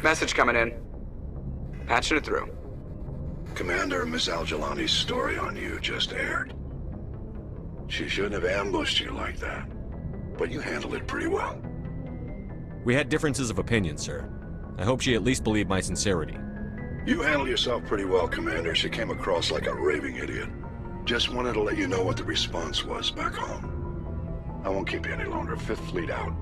Message coming in. Patching it through. Commander, Miss Al-Jalani's story on you just aired. She shouldn't have ambushed you like that, but you handled it pretty well. We had differences of opinion, sir. I hope she at least believed my sincerity. You handled yourself pretty well, Commander. She came across like a raving idiot. Just wanted to let you know what the response was back home. I won't keep you any longer. Fifth Fleet out.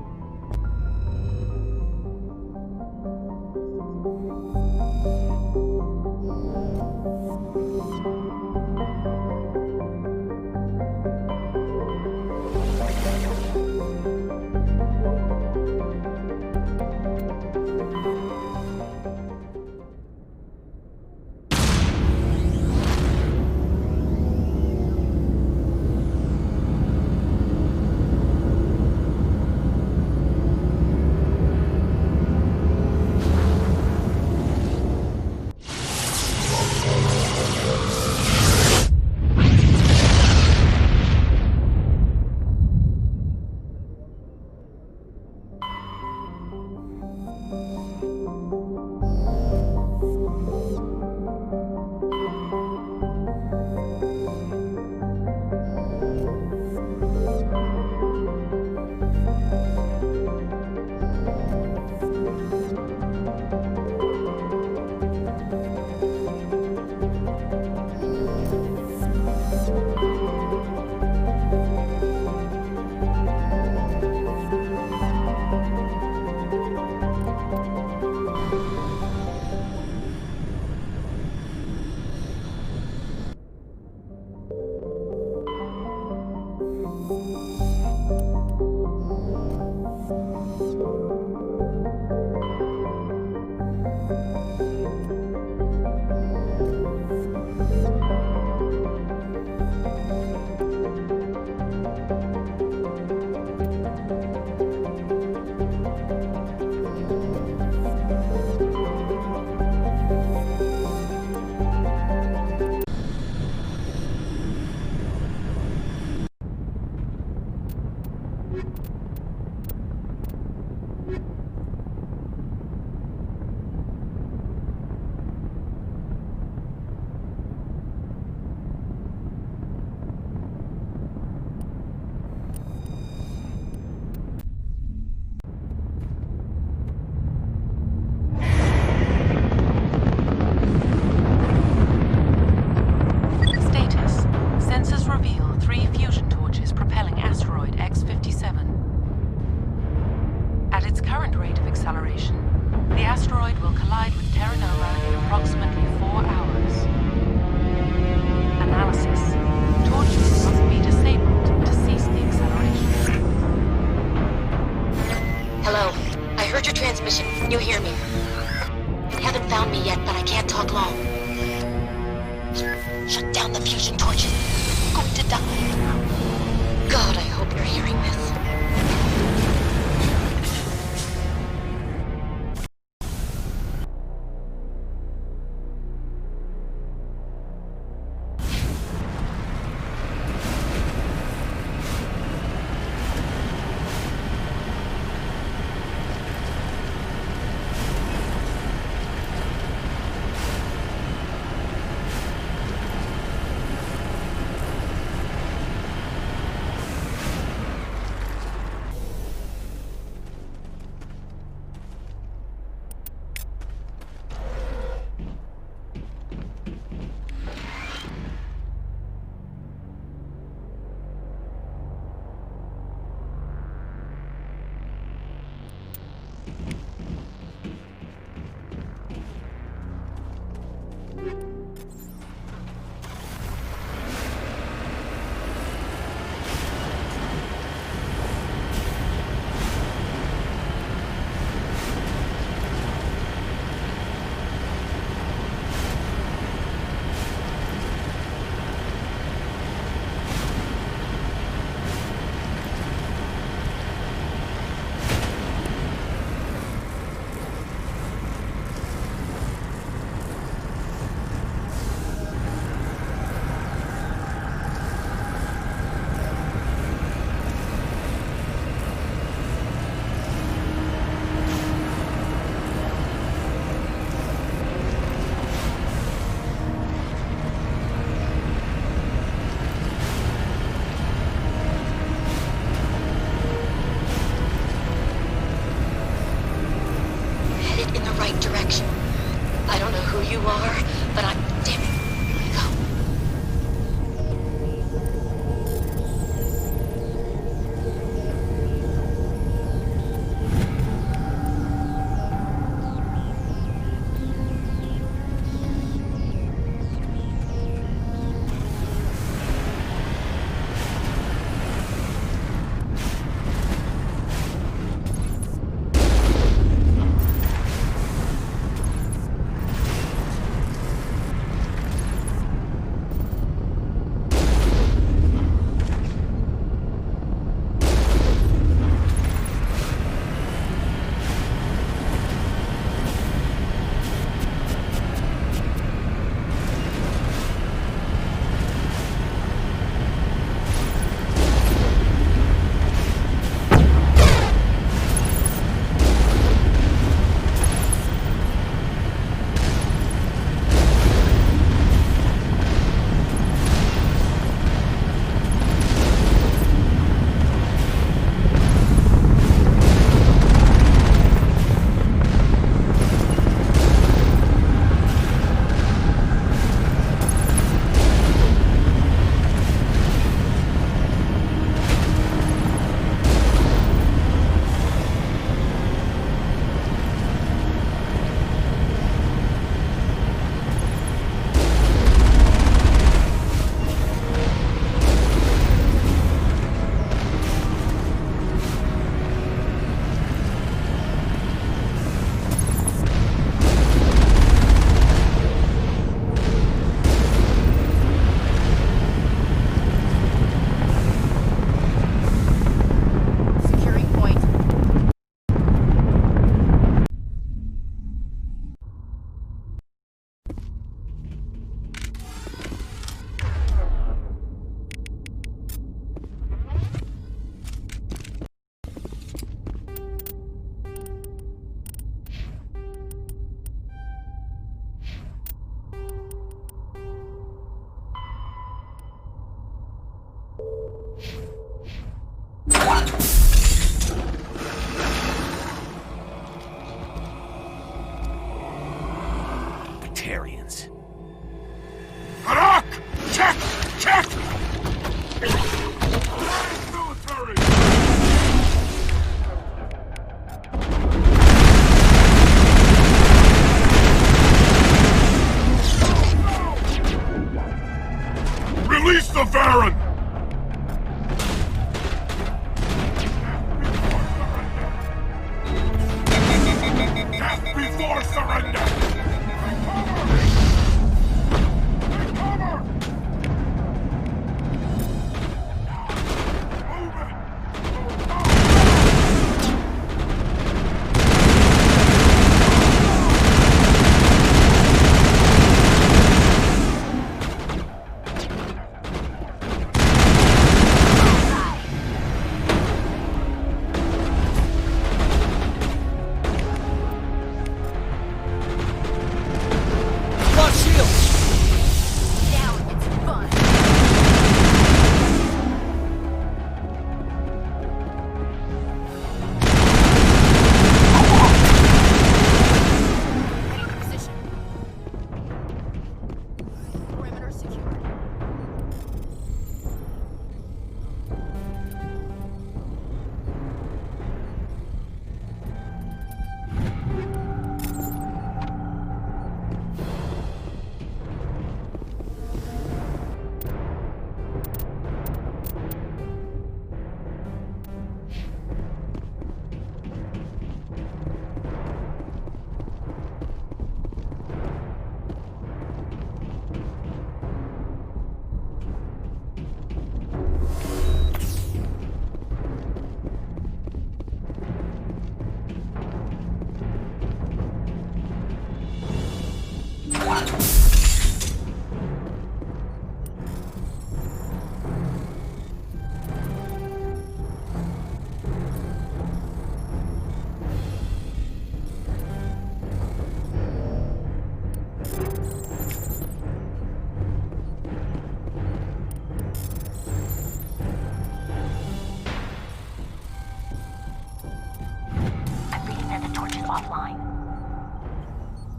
offline.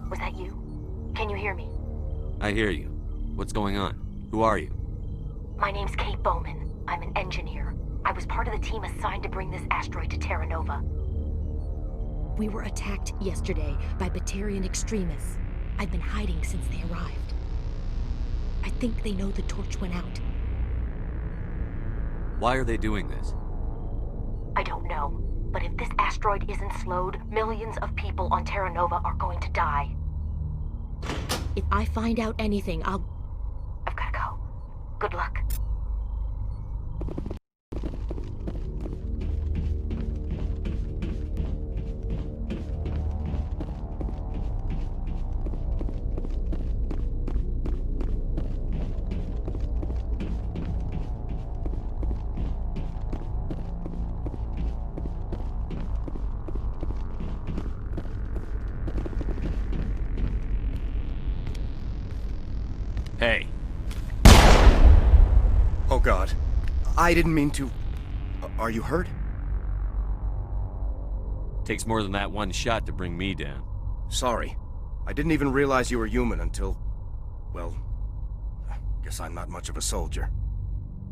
Was that you? Can you hear me? I hear you. What's going on? Who are you? My name's Kate Bowman. I'm an engineer. I was part of the team assigned to bring this asteroid to Terra Nova. We were attacked yesterday by Batarian extremists. I've been hiding since they arrived. I think they know the torch went out. Why are they doing this? I don't know. But if this asteroid isn't slowed, millions of people on Terra Nova are going to die. If I find out anything, I've gotta go. Good luck. Hey. Oh God. I didn't mean to... Are you hurt? Takes more than that one shot to bring me down. Sorry. I didn't even realize you were human until... Well... Guess I'm not much of a soldier.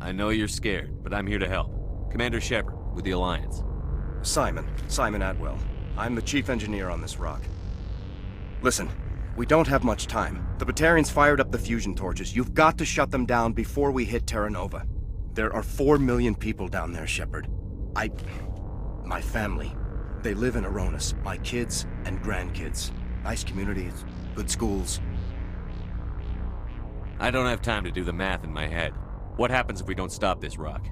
I know you're scared, but I'm here to help. Commander Shepard, with the Alliance. Simon Atwell. I'm the chief engineer on this rock. Listen, we don't have much time. The Batarians fired up the fusion torches. You've got to shut them down before we hit Terra Nova. There are 4 million people down there, Shepard. My family, they live in Aronis. My kids and grandkids. Nice communities, good schools. I don't have time to do the math in my head. What happens if we don't stop this rock?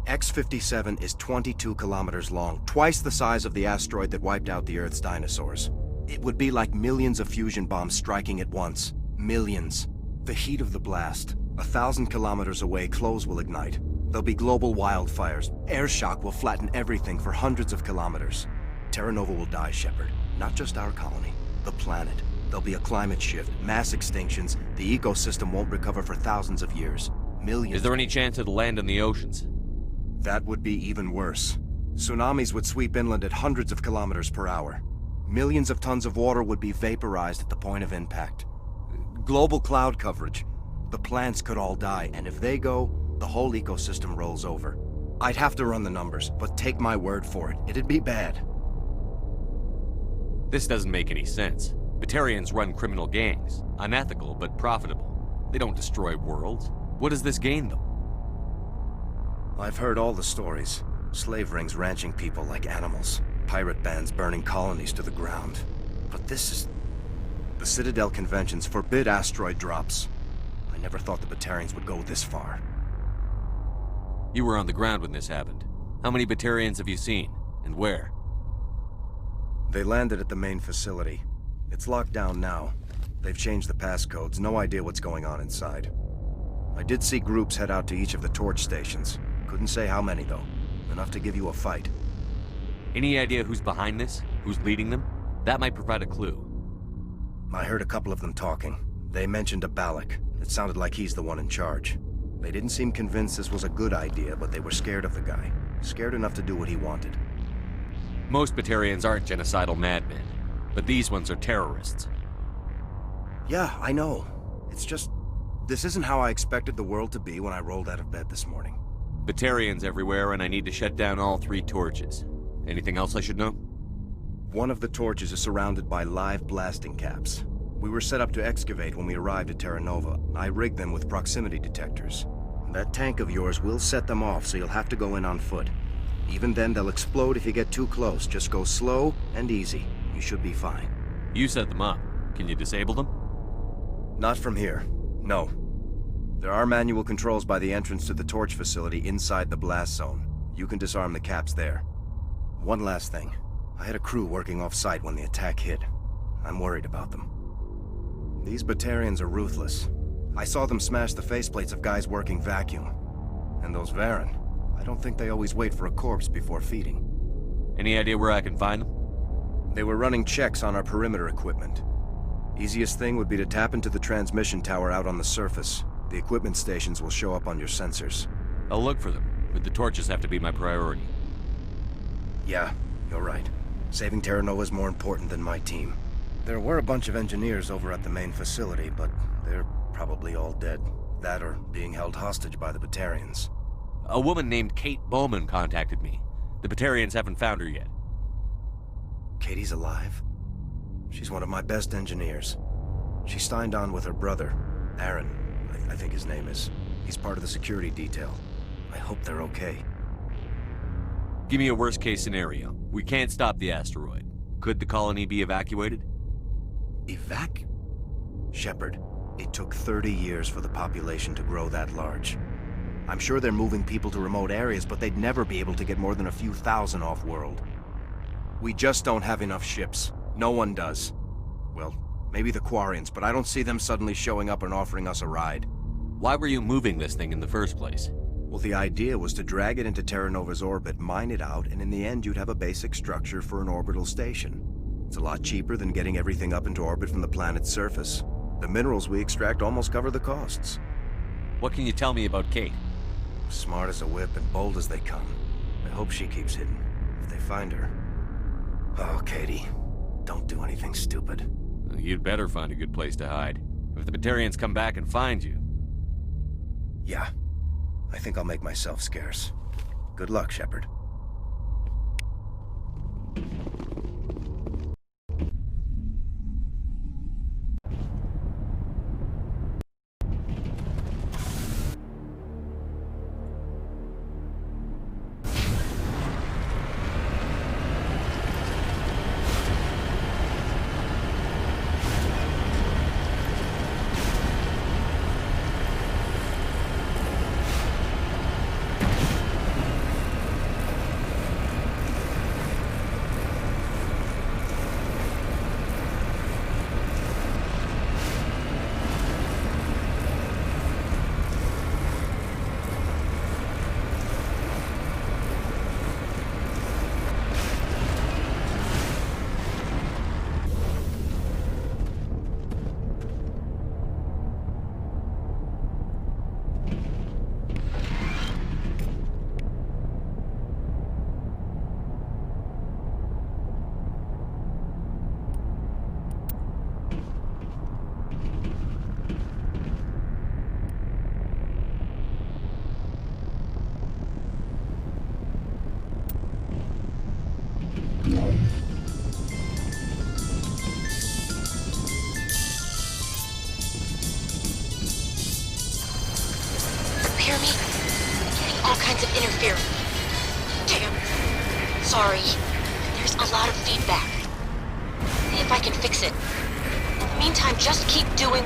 X57 is 22 kilometers long, twice the size of the asteroid that wiped out the Earth's dinosaurs. It would be like millions of fusion bombs striking at once. Millions. The heat of the blast. 1,000 kilometers away, clothes will ignite. There'll be global wildfires. Air shock will flatten everything for hundreds of kilometers. Terra Nova will die, Shepard. Not just our colony. The planet. There'll be a climate shift, mass extinctions. The ecosystem won't recover for thousands of years. Millions. Is there any chance it'll land in the oceans? That would be even worse. Tsunamis would sweep inland at hundreds of kilometers per hour. Millions of tons of water would be vaporized at the point of impact. Global cloud coverage. The plants could all die, and if they go, the whole ecosystem rolls over. I'd have to run the numbers, but take my word for it, it'd be bad. This doesn't make any sense. Batarians run criminal gangs. Unethical, but profitable. They don't destroy worlds. What does this gain them? I've heard all the stories. Slave rings ranching people like animals. Pirate bands burning colonies to the ground. But this is... The Citadel conventions forbid asteroid drops. I never thought the Batarians would go this far. You were on the ground when this happened. How many Batarians have you seen? And where? They landed at the main facility. It's locked down now. They've changed the passcodes. No idea what's going on inside. I did see groups head out to each of the torch stations. Couldn't say how many, though. Enough to give you a fight. Any idea who's behind this? Who's leading them? That might provide a clue. I heard a couple of them talking. They mentioned a Balak. It sounded like he's the one in charge. They didn't seem convinced this was a good idea, but they were scared of the guy. Scared enough to do what he wanted. Most Batarians aren't genocidal madmen, but these ones are terrorists. Yeah, I know. It's just... This isn't how I expected the world to be when I rolled out of bed this morning. Batarians everywhere, and I need to shut down all 3 torches. Anything else I should know? One of the torches is surrounded by live blasting caps. We were set up to excavate when we arrived at Terra Nova. I rigged them with proximity detectors. That tank of yours will set them off, so you'll have to go in on foot. Even then, they'll explode if you get too close. Just go slow and easy. You should be fine. You set them up. Can you disable them? Not from here. No. There are manual controls by the entrance to the torch facility inside the blast zone. You can disarm the caps there. One last thing. I had a crew working off-site when the attack hit. I'm worried about them. These Batarians are ruthless. I saw them smash the faceplates of guys working vacuum. And those Varen, I don't think they always wait for a corpse before feeding. Any idea where I can find them? They were running checks on our perimeter equipment. Easiest thing would be to tap into the transmission tower out on the surface. The equipment stations will show up on your sensors. I'll look for them, but the torches have to be my priority. Yeah, you're right. Saving Terra Nova is more important than my team. There were a bunch of engineers over at the main facility, but they're probably all dead. That or being held hostage by the Batarians. A woman named Kate Bowman contacted me. The Batarians haven't found her yet. Katie's alive? She's one of my best engineers. She signed on with her brother, Aaron, I think his name is. He's part of the security detail. I hope they're okay. Give me a worst-case scenario. We can't stop the asteroid. Could the colony be evacuated? Shepard, it took 30 years for the population to grow that large. I'm sure they're moving people to remote areas, but they'd never be able to get more than a few thousand off-world. We just don't have enough ships. No one does. Well, maybe the Quarians, but I don't see them suddenly showing up and offering us a ride. Why were you moving this thing in the first place? Well, the idea was to drag it into Terra Nova's orbit, mine it out, and in the end you'd have a basic structure for an orbital station. It's a lot cheaper than getting everything up into orbit from the planet's surface. The minerals we extract almost cover the costs. What can you tell me about Kate? Smart as a whip and bold as they come. I hope she keeps hidden, if they find her. Oh, Katie, don't do anything stupid. You'd better find a good place to hide. If the Batarians come back and find you. Yeah, I think I'll make myself scarce. Good luck, Shepard. Sorry. There's a lot of feedback. See if I can fix it. In the meantime, just keep doing...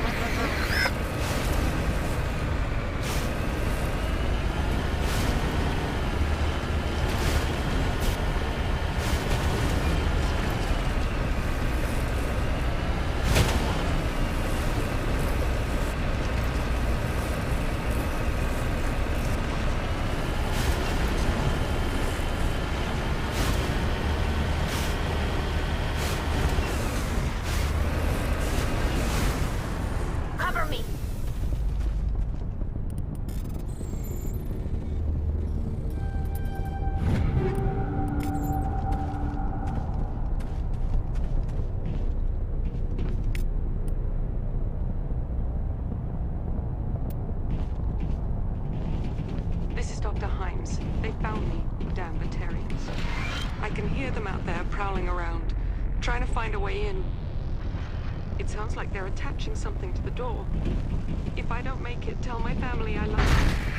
Sounds like they're attaching something to the door. If I don't make it, tell my family I love them.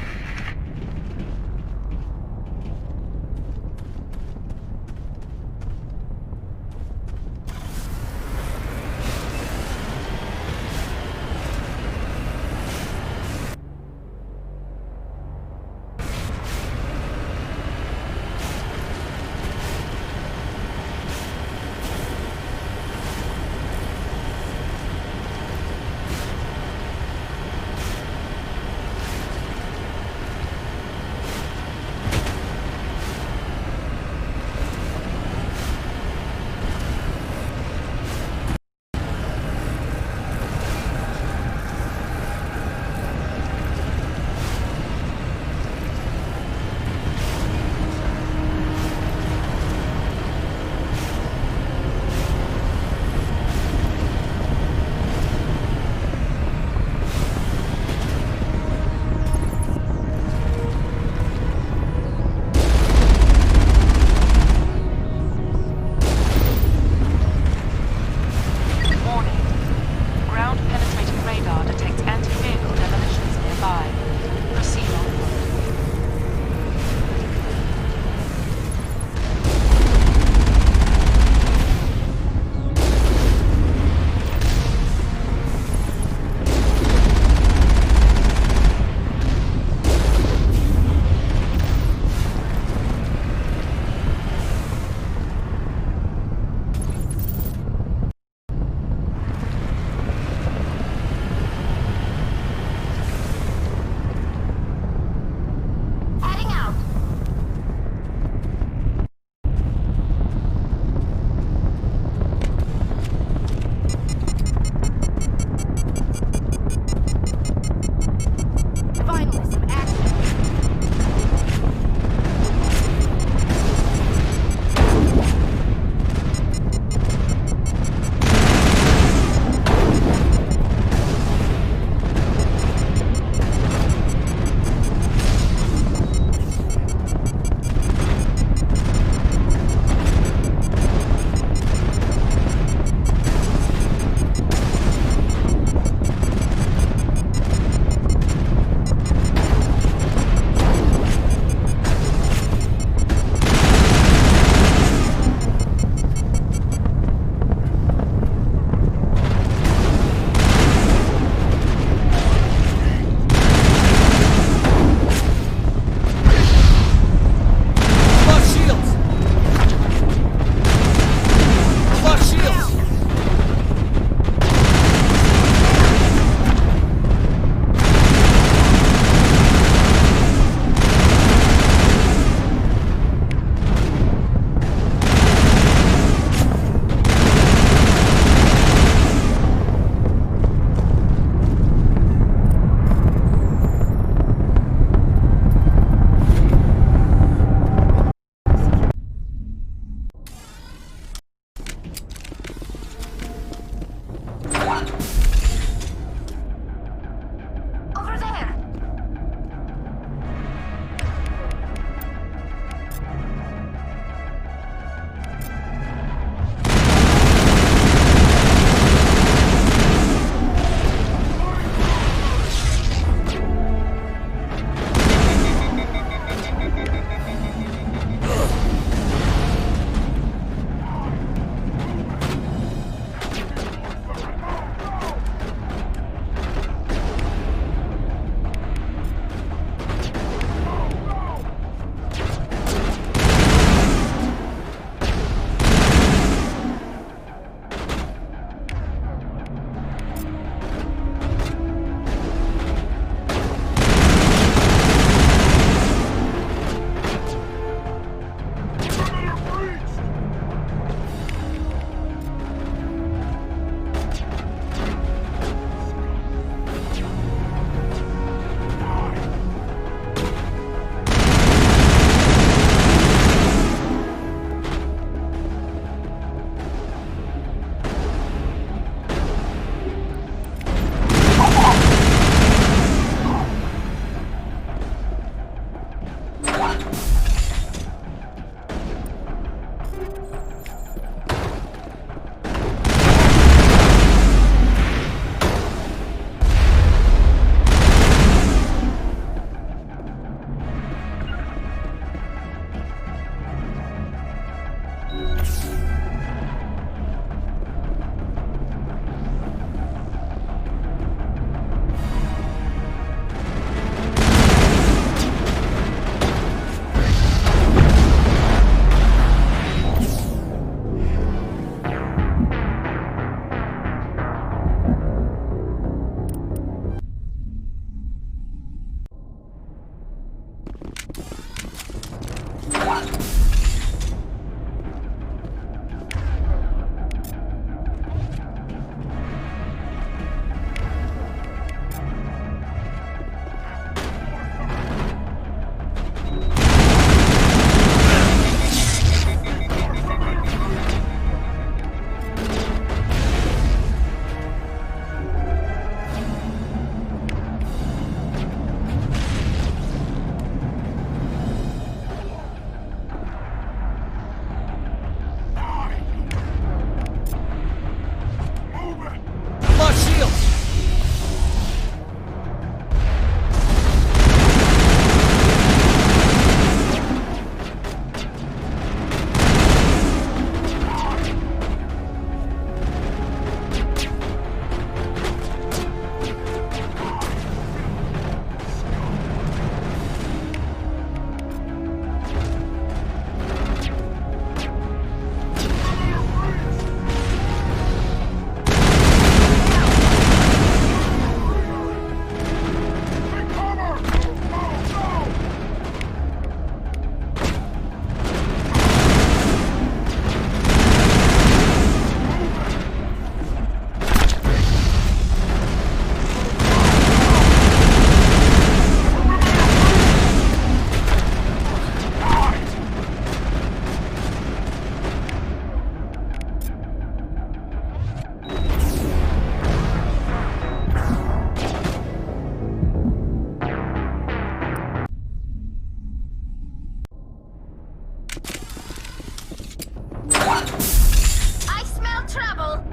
I smell trouble!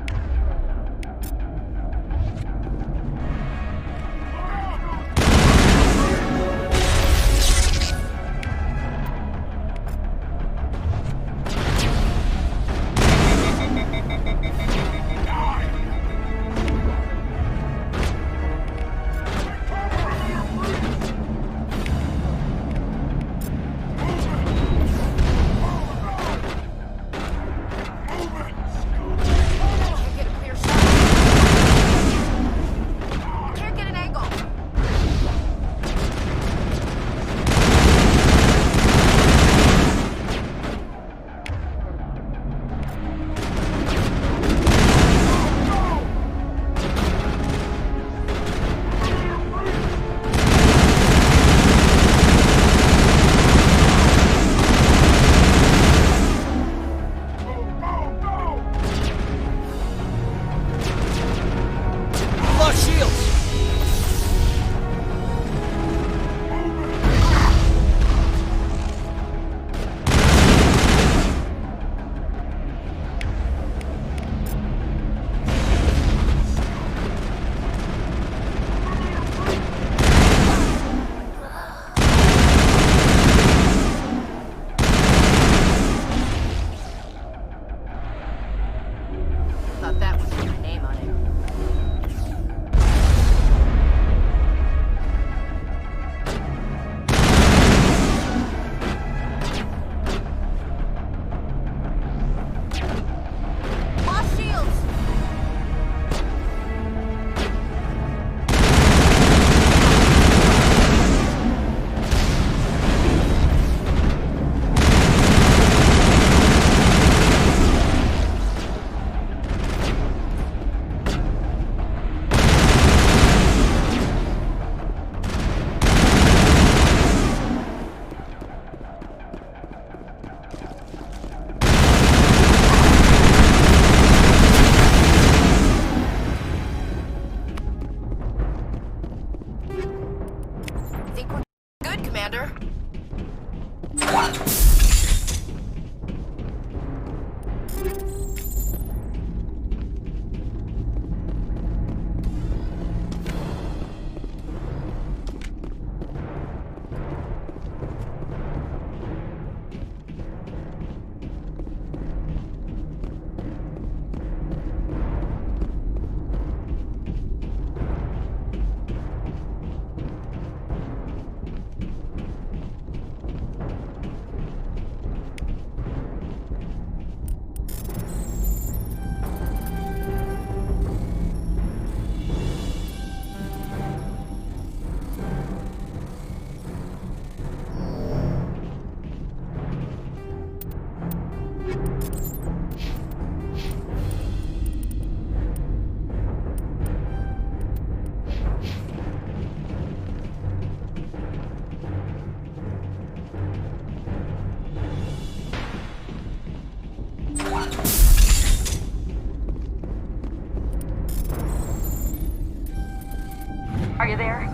Are you there?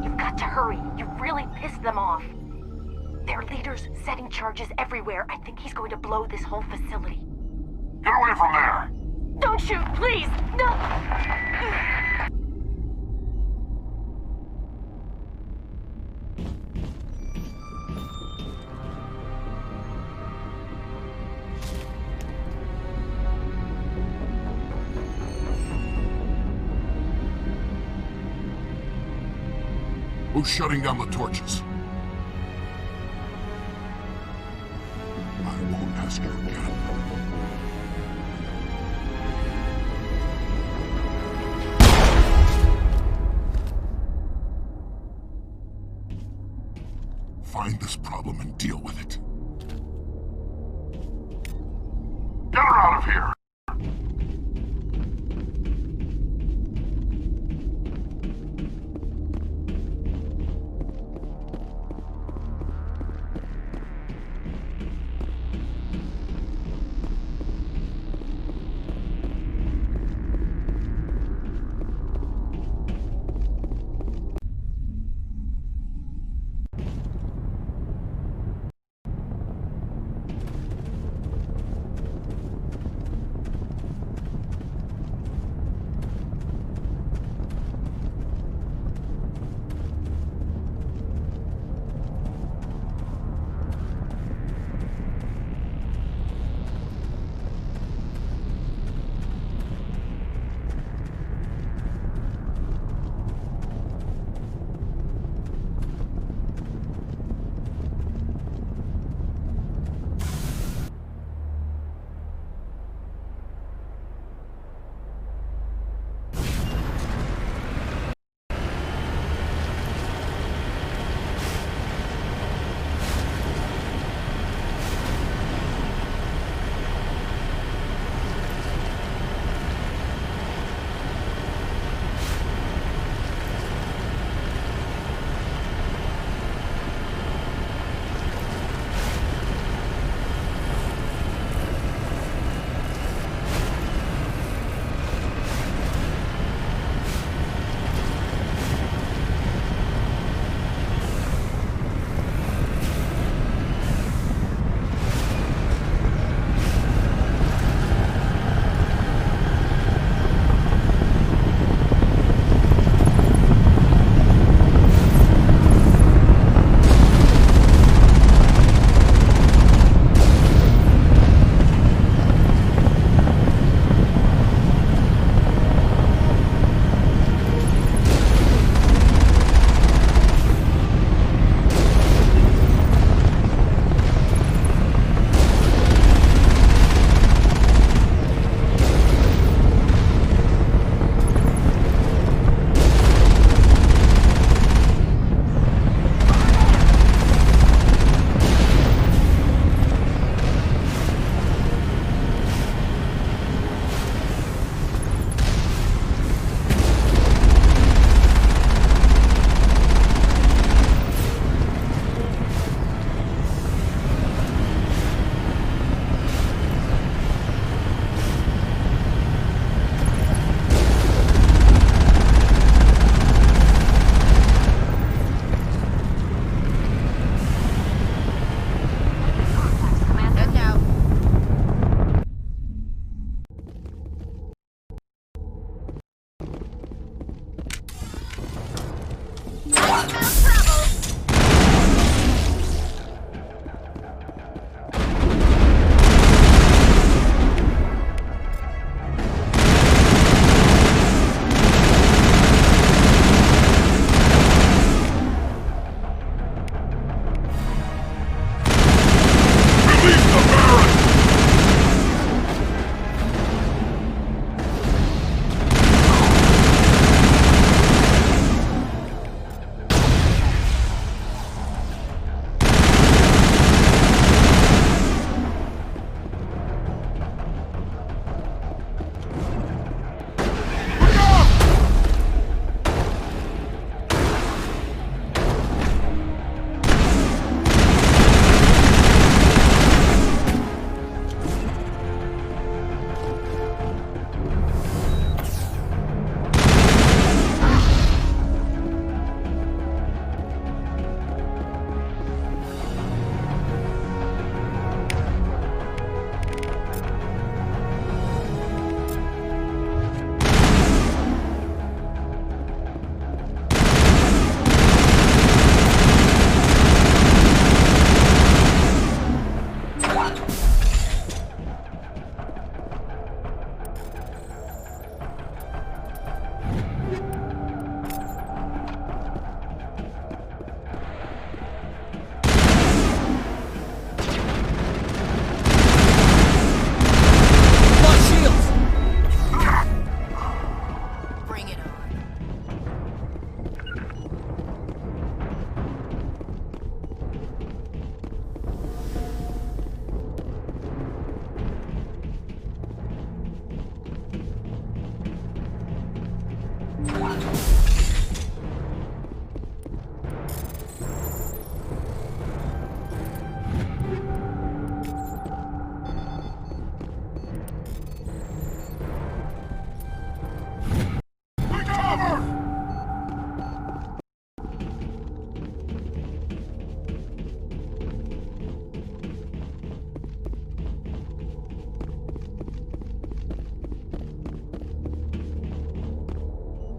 You've got to hurry. You've really pissed them off. Their leader's setting charges everywhere. I think he's going to blow this whole facility. Get away from there! Don't shoot, please! No! Who's shutting down the torches? I won't ask you again. Find this problem and deal with it. Get her out of here!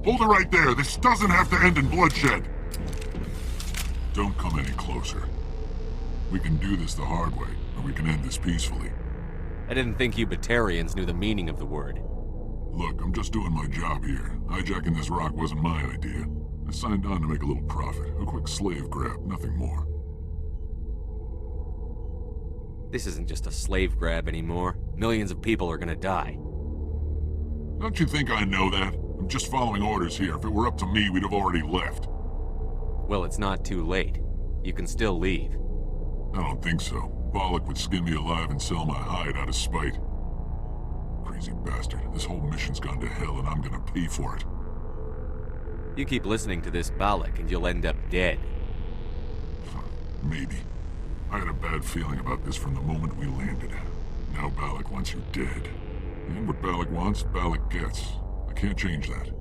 Hold it right there. This doesn't have to end in bloodshed. Don't come any closer. We can do this the hard way, or we can end this peacefully. I didn't think you Batarians knew the meaning of the word. Look, I'm just doing my job here. Hijacking this rock wasn't my idea. I signed on to make a little profit. A quick slave grab, nothing more. This isn't just a slave grab anymore. Millions of people are gonna die. Don't you think I know that? I'm just following orders here. If it were up to me, we'd have already left. Well, it's not too late. You can still leave. I don't think so. Bollock would skin me alive and sell my hide out of spite. Crazy bastard. This whole mission's gone to hell and I'm gonna pay for it. You keep listening to this Bollock and you'll end up dead. Maybe. I had a bad feeling about this from the moment we landed. Now Bollock wants you dead. And what Bollock wants, Bollock gets. I can't change that.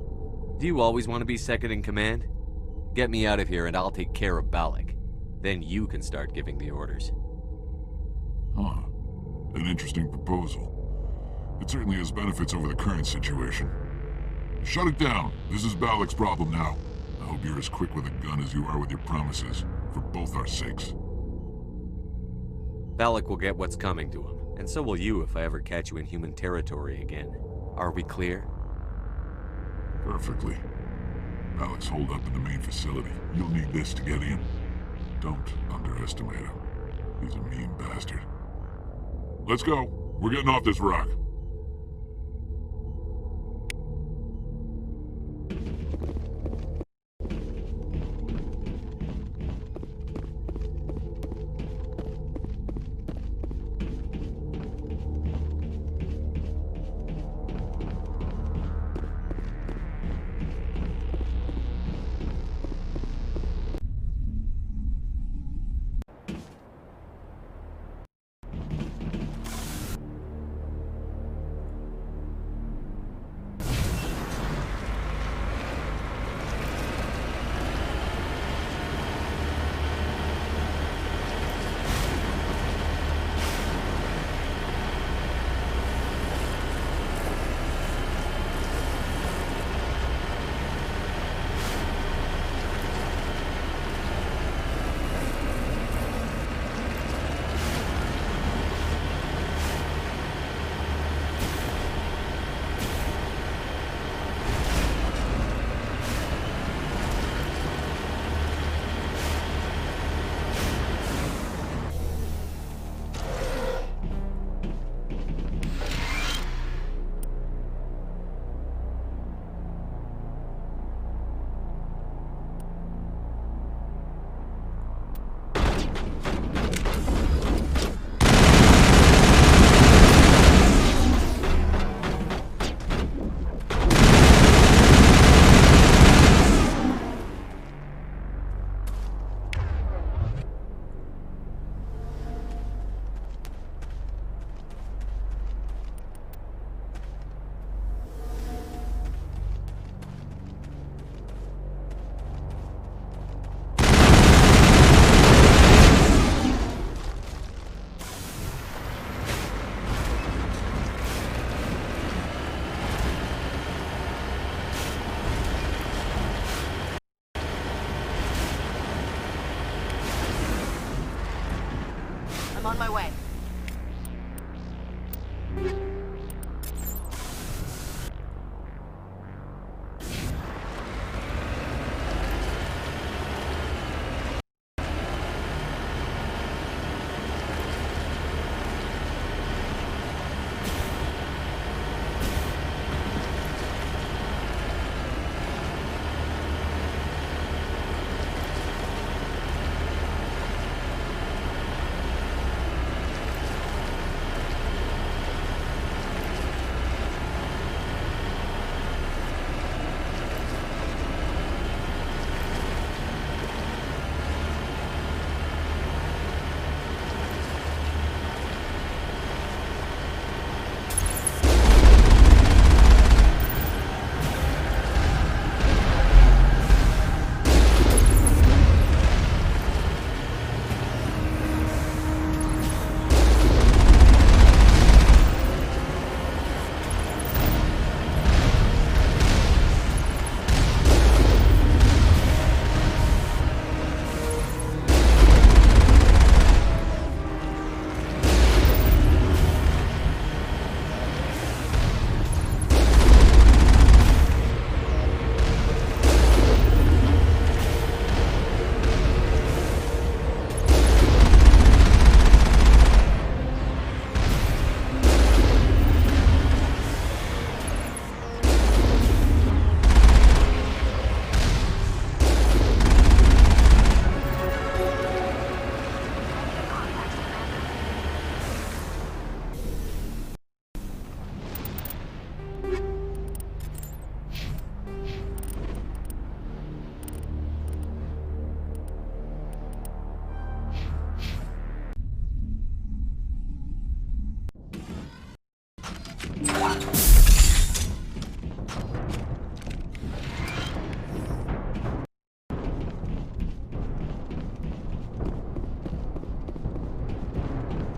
Do you always want to be second in command? Get me out of here and I'll take care of Bollock. Then you can start giving the orders. Huh. An interesting proposal. It certainly has benefits over the current situation. Shut it down. This is Bollock's problem now. I hope you're as quick with a gun as you are with your promises, for both our sakes. Bollock will get what's coming to him, and so will you if I ever catch you in human territory again. Are we clear? Perfectly. Bollock's holed up in the main facility. You'll need this to get in. Don't underestimate him. He's a mean bastard. Let's go. We're getting off this rock.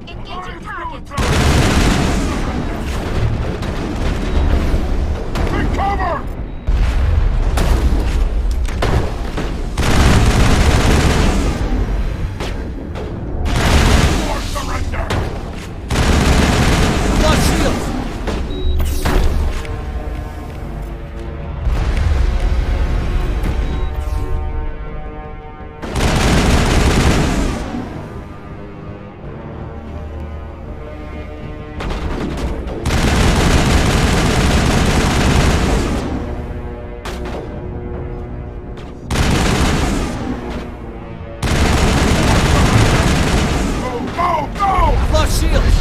Engaging target. Take cover! Or surrender! I've lost shields! I've lost shields!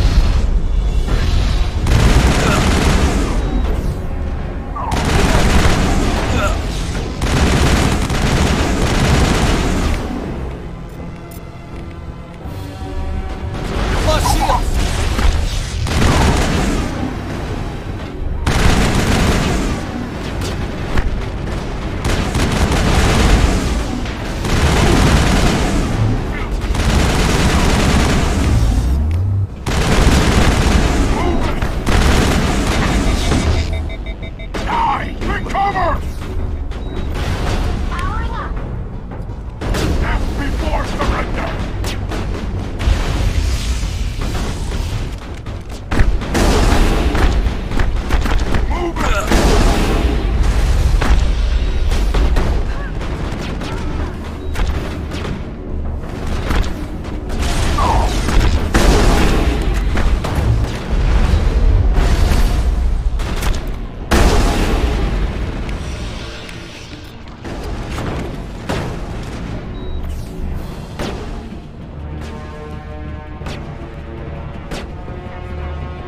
I've lost shields! Die! Take cover! Powering up. Death before surrender! Move it!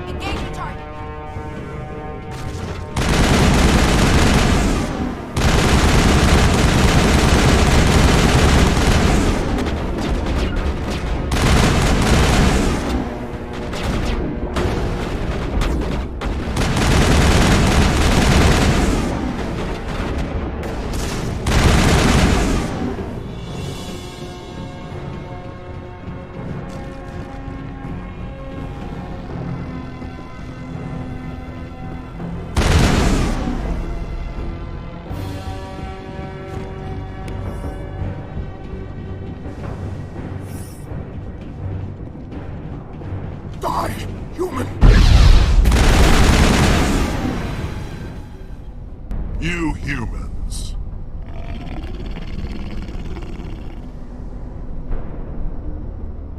Engaging target. Die, human! You humans.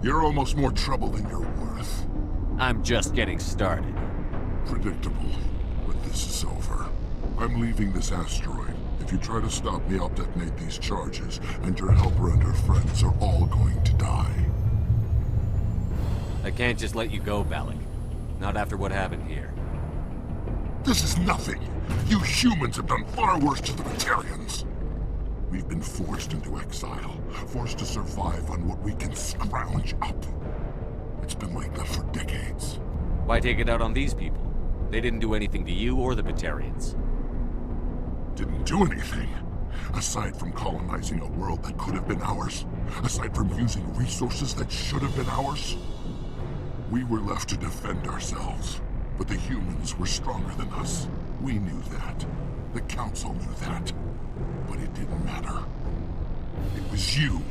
You're almost more trouble than you're worth. I'm just getting started. Predictable, but this is over. I'm leaving this asteroid. If you try to stop me, I'll detonate these charges, and your helper and her friends are all going to die. I can't just let you go, Balak. Not after what happened here. This is nothing. You humans have done far worse to the Batarians. We've been forced into exile, forced to survive on what we can scrounge up. It's been like that for decades. Why take it out on these people? They didn't do anything to you or the Batarians. Didn't do anything. Aside from colonizing a world that could have been ours. Aside from using resources that should have been ours. We were left to defend ourselves. But the humans were stronger than us. We knew that. The Council knew that. But it didn't matter. It was you.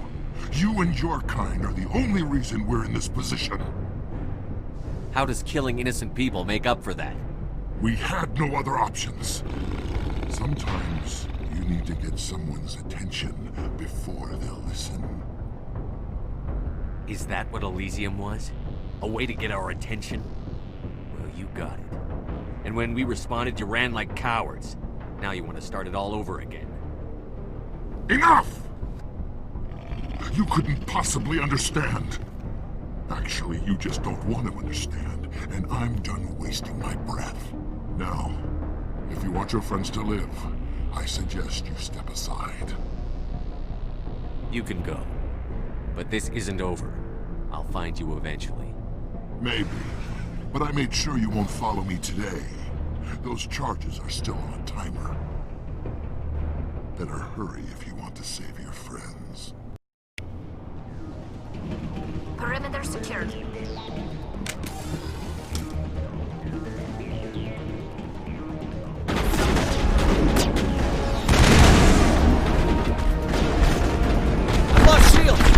You and your kind are the only reason we're in this position. How does killing innocent people make up for that? We had no other options. Sometimes you need to get someone's attention before they'll listen. Is that what Elysium was? A way to get our attention? Well, you got it. And when we responded, you ran like cowards. Now you want to start it all over again. Enough! You couldn't possibly understand. Actually, you just don't want to understand, and I'm done wasting my breath. Now, if you want your friends to live, I suggest you step aside. You can go. But this isn't over. I'll find you eventually. Maybe. but I made sure you won't follow me today. Those charges are still on a timer. Better hurry if you want to save your friends. Perimeter secured. Lost shield!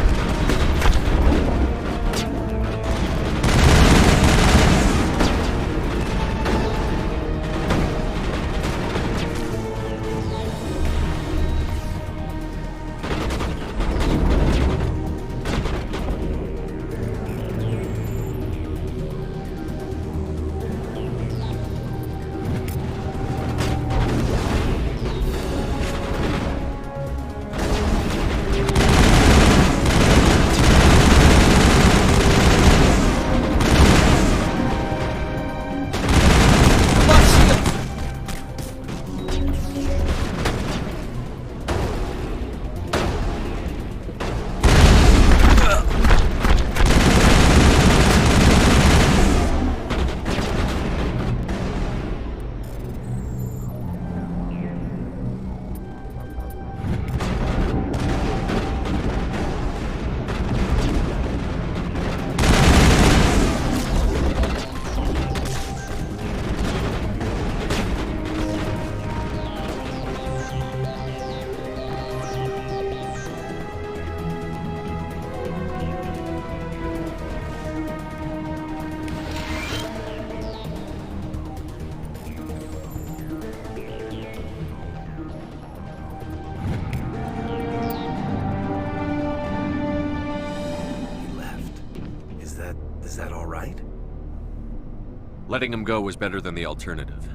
Letting him go was better than the alternative.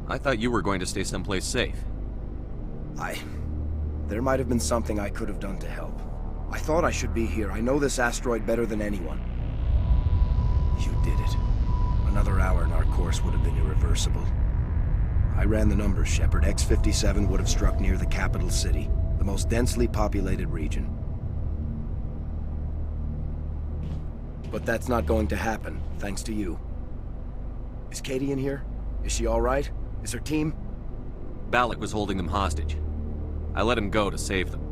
I thought you were going to stay someplace safe. There might have been something I could have done to help. I thought I should be here. I know this asteroid better than anyone. You did it. Another hour and our course would have been irreversible. I ran the numbers, Shepard. X57 would have struck near the capital city, the most densely populated region. But that's not going to happen, thanks to you. Is Katie in here? Is she all right? Is her team? Balak was holding them hostage. I let him go to save them.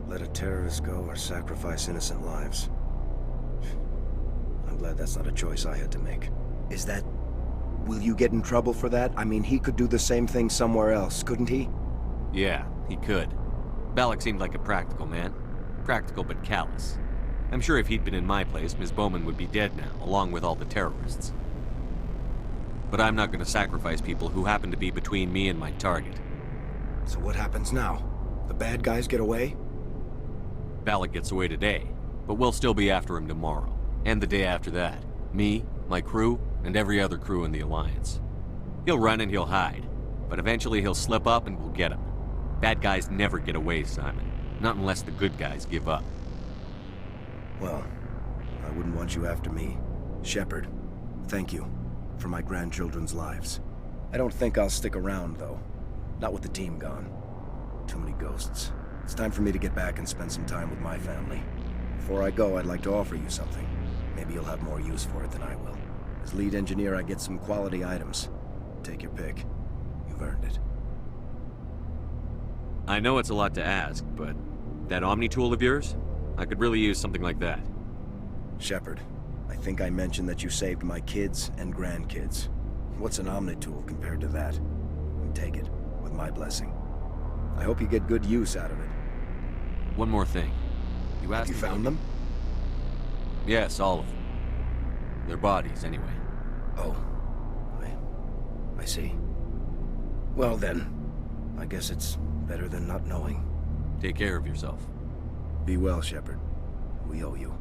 Let a terrorist go or sacrifice innocent lives. I'm glad that's not a choice I had to make. Is that... Will you get in trouble for that? I mean, he could do the same thing somewhere else, couldn't he? Yeah, he could. Balak seemed like a practical man. Practical but callous. I'm sure if he'd been in my place, Ms. Bowman would be dead now, along with all the terrorists. But I'm not going to sacrifice people who happen to be between me and my target. So what happens now? The bad guys get away? Balak gets away today, but we'll still be after him tomorrow. And the day after that. Me, my crew, and every other crew in the Alliance. He'll run and he'll hide, but eventually he'll slip up and we'll get him. Bad guys never get away, Simon. Not unless the good guys give up. Well, I wouldn't want you after me. Shepard, thank you for my grandchildren's lives. I don't think I'll stick around, though. Not with the team gone. Too many ghosts. It's time for me to get back and spend some time with my family. Before I go, I'd like to offer you something. Maybe you'll have more use for it than I will. As lead engineer, I get some quality items. Take your pick. You've earned it. I know it's a lot to ask, but that Omni tool of yours? I could really use something like that. Shepard, I think I mentioned that you saved my kids and grandkids. What's an Omni tool compared to that? Take it, with my blessing. I hope you get good use out of it. One more thing. You asked Have you found them? Yes, all of them. Their bodies, anyway. Oh. I see. Well then, I guess it's better than not knowing. Take care of yourself. Be well, Shepard. We owe you.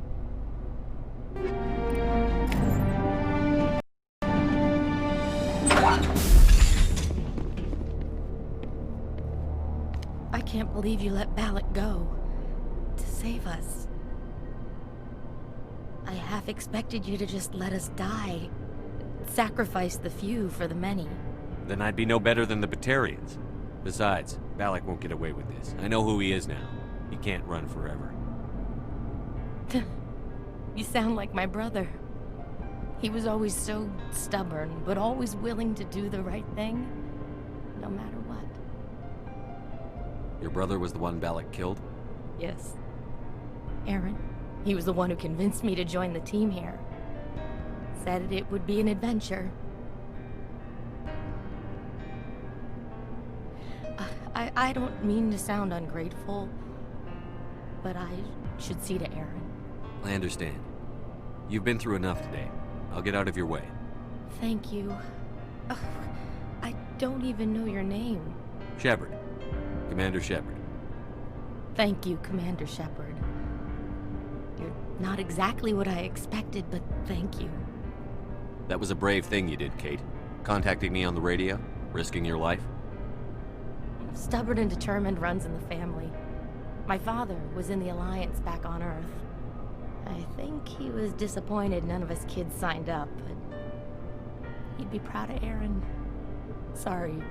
I can't believe you let Balak go. To save us. I half expected you to just let us die. Sacrifice the few for the many. Then I'd be no better than the Batarians. Besides, Balak won't get away with this. I know who he is now. He can't run forever. You sound like my brother. He was always so stubborn, but always willing to do the right thing, no matter what. Your brother was the one Balak killed? Yes. Aaron. He was the one who convinced me to join the team here. Said it would be an adventure. I don't mean to sound ungrateful, but I should see to Aaron. I understand. You've been through enough today. I'll get out of your way. Thank you. Ugh, I don't even know your name. Shepard. Commander Shepard. Thank you, Commander Shepard. You're not exactly what I expected, but thank you. That was a brave thing you did, Kate. Contacting me on the radio, risking your life. Stubborn and determined runs in the family. My father was in the Alliance back on Earth. I think he was disappointed none of us kids signed up, but he'd be proud of Aaron. Sorry.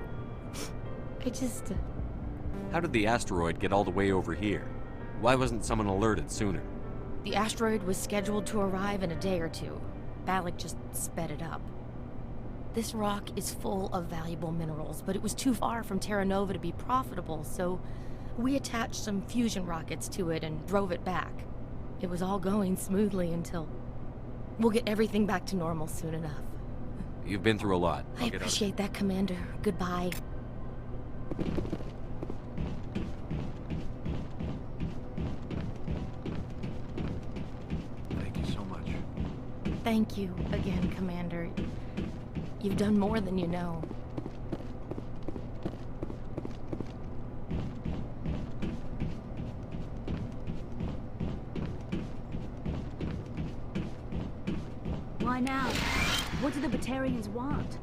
I just... How did the asteroid get all the way over here? Why wasn't someone alerted sooner? The asteroid was scheduled to arrive in a day or two. Balak just sped it up. This rock is full of valuable minerals, but it was too far from Terra Nova to be profitable, so we attached some fusion rockets to it and drove it back. It was all going smoothly until... We'll get everything back to normal soon enough. You've been through a lot. I appreciate that, Commander. Goodbye. Thank you so much. Thank you again, Commander. You've done more than you know. Why now? What do the Batarians want?